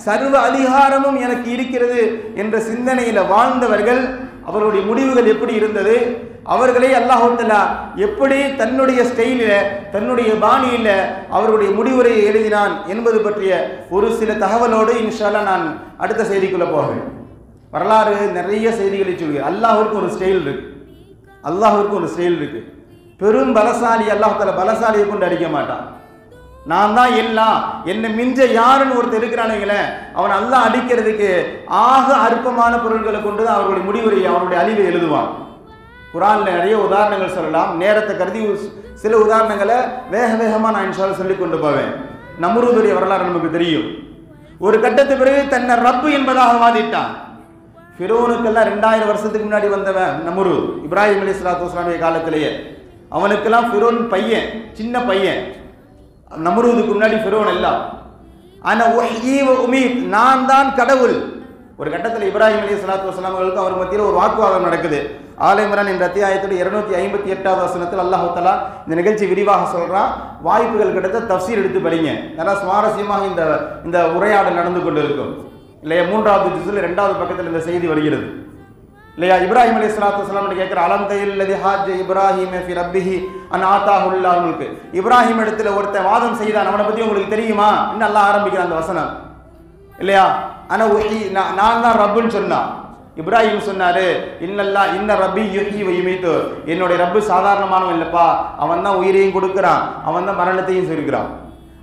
சர்வ அதிகாரமும் எனக்கு இருக்கிறது என்ற சிந்தனையில் வாழ்ந்தவர்கள், அவர்களுடைய முடிவுகள் எப்படி இருந்தது, அவர்களே அல்லாஹ் தஆலா எப்படி தன்னுடைய ஸ்டைலில் தன்னுடைய பாணியில் அவருடைய முடிவுரையை எழுதினான் என்பது பற்றிய ஒரு சில தகவலோடு இன்ஷா அல்லாஹ் நான் அடுத்த செய்திக்குள்ளே போவேன். வரலாறு நிறைய செய்திகளை சொல்கிறேன். அல்லாஹ்வுக்கு ஒரு ஸ்டைல் இருக்கு, அல்லாஹ்வுக்கு ஒரு ஸ்டைல் இருக்கு. பெரும் பலசாலி அல்லாஹ் தஆலா பலசாலியை கொண்டு அடிக்க மாட்டான். நான் தான் எல்லாம், என்னை மிஞ்ச யாருன்னு ஒருத்தர் இருக்கிறானுங்களே, அவன் அல்லாஹ் அடிக்கிறதுக்கு ஆக அற்பமான பொருட்களை கொண்டு தான் அவருடைய முடிவுரை அவருடைய அழிவை எழுதுவான். குர்ஆனில் நிறைய உதாரணங்கள் சொல்லலாம். நேரத்தை கருதி சில உதாரணங்களை வேகமாக நான் இன்ஷா அல்லாஹ் சொல்லி கொண்டு போவேன். நம்ரூதுடைய வரலாறு நமக்கு தெரியும். ஒரு கட்டத்து பிறகு தன்னை ரப்பு என்பதாக வாதிட்டான். ஃபிரௌனுக்கெல்லாம் 2000 வருஷத்துக்கு முன்னாடி வந்தவன் நம்ரூத், இப்ராஹிம் அலைஹிஸ்ஸலாத்து வஸ்ஸலாமுடைய காலத்திலேயே. அவனுக்கெல்லாம் ஃபிரௌன் பையன், சின்ன பையன். நம்ரூதுக்கு முன்னாடி ஃபிரௌன் எல்லாம் ஆனா வஹ்யி வ உமீத், நான் தான் கடவுள். ஒரு கட்டத்தில் இப்ராஹிம் அலைஹிஸ்ஸலாத்து வஸ்ஸலாம் அவர்களுக்கு அவர் மத்தியில் ஒரு வாக்குவாதம் நடக்குது. ஆல இம்ரான் என்ற அத்தியாயத்தில் 258வது வசனத்தில் அல்லாஹ் தஆலா இந்த நிகழ்ச்சி விரிவாக சொல்றான். வாய்ப்புகள் கிடைத்த தஃப்சீர் எடுத்து படிங்க. நல்லா சுவாரஸ்யமாக இந்த உரையாடல் நடந்து கொண்டு இருக்கும் இல்லையா. 3வது ஜுஸ்ல 2வது பக்கத்தில் இந்த செய்தி வருகிறது இல்லையா. இப்ராஹிம் அலைஹிஸ்ஸலாத்து வஸ்ஸலாம் கேட்கிற அலம் தைல்லதி ஹாஜ் இப்ராஹிம் ஃபி ரப்பிஹி அன் ஆதாஹுல்லாஹ் முல்க். இப்ராஹிம் இடத்துல ஒருத்தன் வாதம் செய்தான், அவனை பத்தி உங்களுக்கு தெரியுமா? இன்னும் அல்லாஹ் ஆரம்பிக்கிறான் அந்த வசனம் இல்லையா. ஆனா நான் தான் ரப்புன்னு சொன்னான். இப்ராஹிம் சொன்னாரு, இன்ன ரப்பி யுஹ்யி வ யுமீத்து, என்னுடைய ரப்பு சாதாரணமானவன் இல்லப்பா, அவன் தான் உயிரையும் கொடுக்கிறான், அவன் தான் மரணத்தையும் சொல்கிறான்.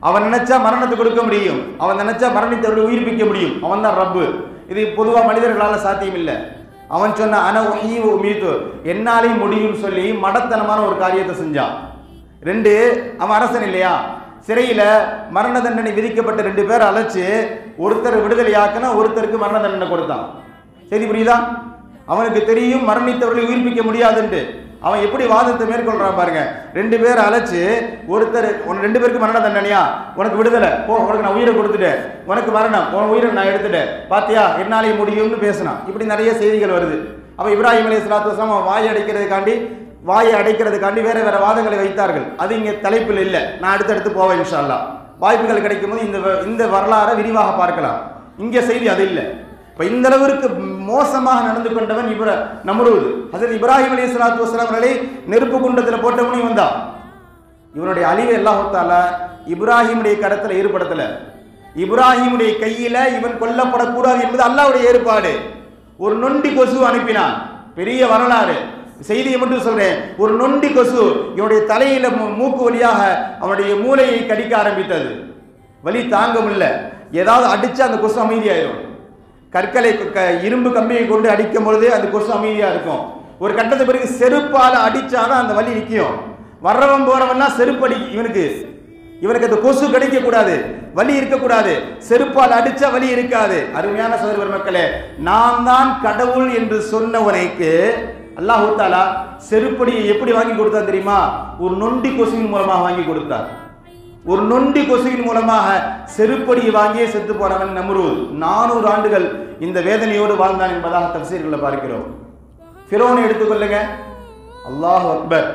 அவன் நினைச்சா மரணத்தை கொடுக்க முடியும், அவன் நினைச்சா மரணித்தவர்களை உயிர்ப்பிக்க முடியும், அவன் தான் ரப்பு. இது பொதுவா மனிதர்களால சாத்தியம் இல்லை. அவன் சொன்ன அன உஹ்யி வ உமீத்து, என்னாலையும் முடியும்னு சொல்லி மடத்தனமான ஒரு காரியத்தை செஞ்சான். 2, அவன் அரசன் இல்லையா, சிறையில மரண தண்டனை விதிக்கப்பட்ட 2 பேர் அழைச்சு ஒருத்தர் விடுதலையாக்கினா ஒருத்தருக்கு மரண தண்டனை கொடுத்தான். செய்தி புரியுதா? அவனுக்கு தெரியும் மரணித்தவர்களை உயிர்ப்பிக்க முடியாதுன்ட்டு. அவன் எப்படி வாதத்தை மேற்கொள்றான் பாருங்க. 2 பேர் அழைச்சு ஒருத்தர் 2 பேருக்கு மரண தண்டனையா, உனக்கு விடுதலை போ, உனக்கு நான் உயிரை கொடுத்துட்டேன், உனக்கு மரணம், உன் உயிரை நான் எடுத்துட்டேன், பாத்தியா என்னாலே முடியும்னு பேசினான். இப்படி நிறைய செய்திகள் வருது. அப்ப இப்ராஹிம் அலைஹிஸ்ஸலாத்து வஸ்ஸலாம் வாயை அடைக்கிறதுக்காண்டி வேற வேற வாதங்களை வைத்தார்கள். அது இங்க தலைப்பில் இல்லை, நான் அடுத்தடுத்து போவேன் இன்ஷா அல்லாஹ். வாய்ப்புகள் கிடைக்கும் போது இந்த வரலாறை விரிவாக பார்க்கலாம். இங்க செய்தி அது இல்லை. இப்ப இந்த அளவிற்கு மோசமாக நடந்து கொண்டவன் நம்ரூத். ஹஜ்ரத் இப்ராஹிம் அலைஹிஸ்ஸலாத்து வஸ்ஸலாம் அவர்களை நெருப்பு குண்டத்தில் போட்டவனும் வந்தான். இவனுடைய அழிவை அல்லாஹ் தஆலா இப்ராஹிமுடைய கரத்துல ஏற்படுத்தல. இப்ராஹிமுடைய கையில இவன் கொல்லப்படக்கூடாது என்பது அல்லாஹ்வுடைய ஏற்பாடு. ஒரு நொண்டி கொசு அனுப்பினான். பெரிய வரலாறு, செய்தியை மட்டும் சொல்றேன். ஒரு நொண்டி கொசு இவனுடைய தலையில மூக்கு வழியாக அவனுடைய மூளையை கடிக்க ஆரம்பித்தது. வலி தாங்க முடியல. ஏதாவது அடிச்சா அந்த கொசு அமைதியாயிரும். கற்களை இரும்பு கம்பியை கொண்டு அடிக்கும் பொழுது அந்த கொசு அமைதியா இருக்கும். ஒரு கட்டத்து பிறகு செருப்பால அடிச்சாதான் அந்த வலி நிற்கும். வர்றவன் போறவன்லாம் செருப்படி, இவனுக்கு அந்த கொசு கிடைக்க கூடாது, வலி இருக்கக்கூடாது, செருப்பால் அடிச்சா வலி இருக்காது. அருமையான சகோதர மக்களே, நான் தான் கடவுள் என்று சொன்னவனுக்கு அல்லாஹ் தஆலா செருப்படியை எப்படி வாங்கி கொடுத்தான் தெரியுமா? ஒரு நொண்டி கொசுவின் மூலமாக வாங்கி கொடுத்தார். ஒரு நொண்டி கொசுவின் மூலமாக செருப்படியை வாங்கியே செத்து போனவன் நம்ரூத். 400 ஆண்டுகள் இந்த வேதனையோடு வாழ்ந்தான் என்பதாக தஃசீர்களை பார்க்கிறோம். ஃபிரௌனை எடுத்துக்கொள்ளுங்க, அல்லாஹ் அக்பர்.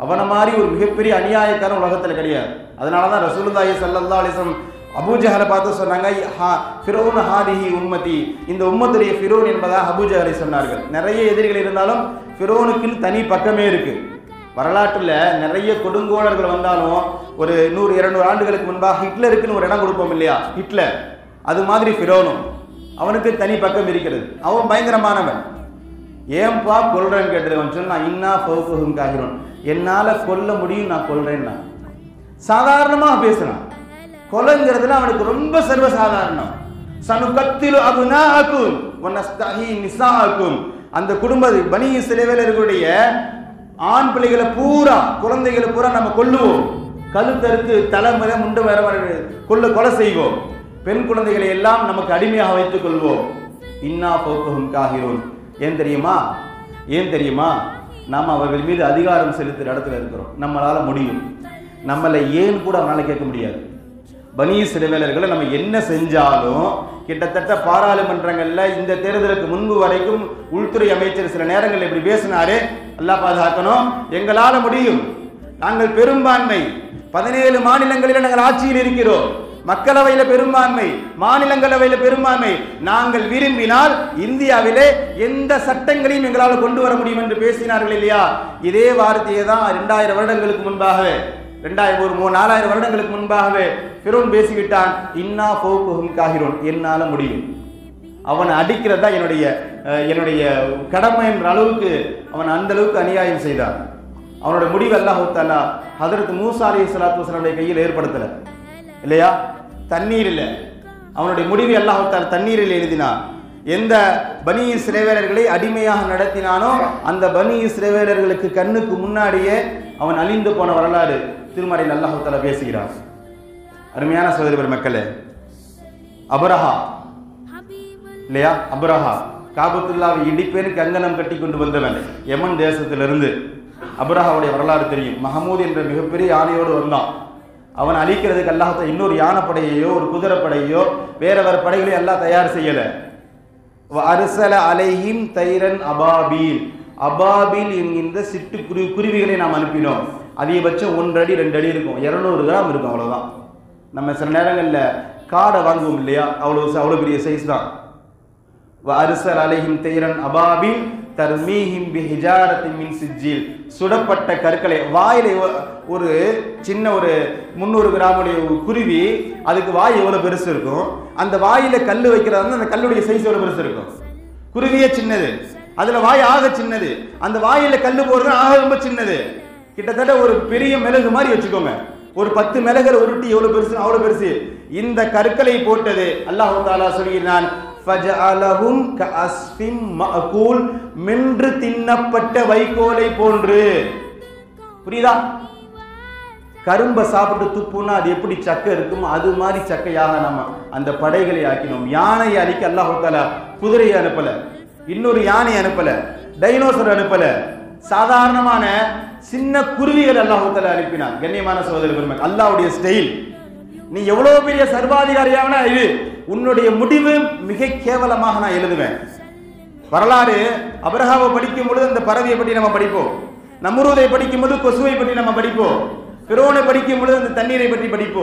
அவனை மாதிரி ஒரு மிகப்பெரிய அநியாயக்காரன் உலகத்தில் கிடையாது. அதனாலதான் ரசூலுல்லாஹி ஸல்லல்லாஹு அலைஹி வஸல்லம் அபூஜஹலை பார்த்து சொன்னாங்க, ஃபிரௌன் ஹாதிஹி உம்மதி, இந்த உம்மத்துடைய ஃபிரௌன் என்பதாக அபூஜஹலை சொன்னார்கள். நிறைய எதிரிகள் இருந்தாலும் ஃபிரௌனுக்குன்னு தனி பக்கமே இருக்கு. வரலாற்றில் நிறைய கொடுங்கோளர்கள் வந்தாலும் ஒரு 100-200 ஆண்டுகளுக்கு முன்பாக ஹிட்லருக்குன்னு ஒரு இடம் கொடுப்போம் இல்லையா, ஹிட்லர், அது மாதிரி ஃபிரௌனும் அவனுக்கு தனி பக்கம் இருக்கிறது. அவன் பயங்கரமானவன். ஏன்பா கொல்றேன்னு கேட்டவன் சொன்னா, இன்னா ஃபௌகுஹும் காஹிரூன், என்னால கொல்ல முடியும், நான் கொல்றேன்னா. சாதாரணமாக பேசுறான். கொலைங்கிறதுல அவனுக்கு ரொம்ப சர்வசாதாரணம். சனுகத்திலு அப்னாஅக்கும் வ நஸ்தஹி நிசாஅக்கும், அந்த குடும்ப பனி இஸ்ரவேலர் இருக்கக்கூடிய ஆண் பிள்ளைகளை பூரா, குழந்தைகளை பூரா நம்ம கொல்லுவோம், கழுத்தறுத்து தலைமுறை முண்டு வர கொலை செய்வோம், பெண் குழந்தைகளை எல்லாம் நமக்கு அடிமையாக வைத்துக் கொள்வோம். இன்னா ஃபௌகுஹும் காஹிரூன். ஏன் தெரியுமா? நாம் அவர்கள் மீது அதிகாரம் செலுத்துகிற இடத்துல இருக்கிறோம். நம்மளால முடியும். நம்மளை ஏன் கூட அவனால கேட்க முடியாது. பனி இஸ்ரவேலர்களை நம்ம என்ன செஞ்சாலும் கிட்டத்தட்ட பாராளுமன்றங்கள்ல இந்த தேர்தலுக்கு முன்பு வரைக்கும் உள்துறை அமைச்சர் சில நேரங்கள் இப்படி பேசினாரு, அல்லாஹ் பாதுகாக்கணும், எங்களால முடியும், நாங்கள் பெரும்பான்மை, 17 மாநிலங்களில் நாங்கள் ஆட்சியில் இருக்கிறோம், மக்களவையில பெரும்பான்மை, மாநிலங்களவையில பெரும்பான்மை. நாங்கள் விரும்பினால் இந்தியாவிலே எந்த சட்டங்களையும் எங்களால் கொண்டு வர முடியும் என்று பேசினார்கள் இல்லையா? இதே வார்த்தையை தான் 2000 வருடங்களுக்கு முன்பாகவே, 4000 வருடங்களுக்கு முன்பாகவே ஃபிரௌன் பேசிவிட்டான். இன்னா ஃபௌகுஹும் காஹிரூன், என்னால முடியும், அவனை அடிக்கிறது தான் என்னுடைய கடமை என்ற அளவுக்கு அவன் அந்த அளவுக்கு அநியாயம் செய்தான். அவனுடைய முடிவு அல்லாஹ் தஆலா ஹஜ்ரத் மூசா அலைஹிஸ்ஸலாத்து வஸலாமுடைய கையில் ஏற்படுத்தல இல்லையா? தண்ணீர் இல்லை, அவனுடைய முடிவு அல்லாஹ் தஆலா தண்ணீரில் எழுதினான். எந்த பனி இஸ்ரவேலர்களை அடிமையாக நடத்தினானோ அந்த பனி இஸ்ரவேலர்களுக்கு கண்ணுக்கு முன்னாடியே அவன் அழிந்து போன வரலாறு திருமறையில் அல்லாஹ் தஆலா பேசுகிறார். அருமையான சகோதர பெருமக்களே, அபரஹா இல்லையா? அபரஹா காபத்துல்லாவை இடிப்பேன் கங்கணம் கட்டி கொண்டு வந்தவன் யமன் தேசத்திலிருந்து. அபரஹாவுடைய வரலாறு தெரியும். மஹமூத் என்ற மிகப்பெரிய யானையோடு வந்தான். அவன் அழிக்கிறதுக்கு அல்லாஹ் இன்னொரு யானைப்படையையோ ஒரு குதிரைப்படையோ வேற வேற படைகளையும் அல்லாஹ் தயார் செய்யல. அரசல அலைஹிம் தைரன் அபாபீல், அபாபீல் என்கின்ற சிட்டு குருவிகளை நாம் அனுப்பினோம். அதிகபட்சம் 1 அடி 2 அடி இருக்கும், 200 கிராம் இருக்கும், அவ்வளவுதான். நம்ம சில நேரங்களில் காடை வாங்குவோம் இல்லையா, அவ்வளோ பெரிய சைஸ் தான். அரசல் அலைஹிம் தைரன் அபாபீல் தர்மீஹிம் பிஹிஜாரத்தின் மின் சிஜ்ஜீல், சுடப்பட்ட கற்களை வாயில ஒரு சின்ன ஒரு 300 கிராமுடைய குருவி, அதுக்கு வாய் எவ்வளவு பெருசு இருக்கும், அந்த வாயில கல் வைக்கிறது அந்த கல்லுடைய சைஸ் எவ்வளவு பெருசு இருக்கும். குருவியே சின்னது, அதுல வாய் ஆக சின்னது, அந்த வாயில கல்லு போடுறது ஆக ரொம்ப சின்னது. கிட்டத்தட்ட ஒரு பெரிய மிளகு மாதிரி வச்சுக்கோங்க, ஒரு 10 மிளகுல உருட்டி எவ்வளவு பெருசு அவ்வளவு பெருசு. இந்த கற்களை போட்டது அல்லாஹ் தஆலா சொல்கிறான், ஃபஜஅலஹும் கஅஸ்ஃபிம் மஅகூல், மென்று தின்னப்பட்ட வைக்கோலை போன்று. புரியுதா? கரும்பை சாப்பிட்டு துப்புனா அது எப்படி சக்கை இருக்குமோ அது மாதிரி சக்கையாக நம்ம அந்த படைகளை ஆக்கினோம். யானையை அழிக்க அல்லாஹ் தஆலா குதிரையை அனுப்பல, இன்னொரு யானை அனுப்பல, டைனோசர் அனுப்பல, சாதாரணமான சின்ன குருவிகள் அல்லாஹ் தஆலா அனுப்பினான். கண்ணியமான சகோதர பெருமக்களே, அல்லாஹ்வுடைய ஸ்டைல். நீ எவ்வளவு பெரிய சர்வாதிகாரியாவனா இது, உன்னுடைய முடிவு மிக கேவலமாக நான் எழுதுவேன். வரலாறு அபரஹாவை படிக்கும் பொழுது அந்த பறவையை பற்றி நம்ம படிப்போம், நம்ரூதை படிக்கும் போது கொசுவை பற்றி நம்ம படிப்போம், ஃபிரௌனை படிக்கும் பொழுது அந்த தண்ணீரை பற்றி படிப்போம்.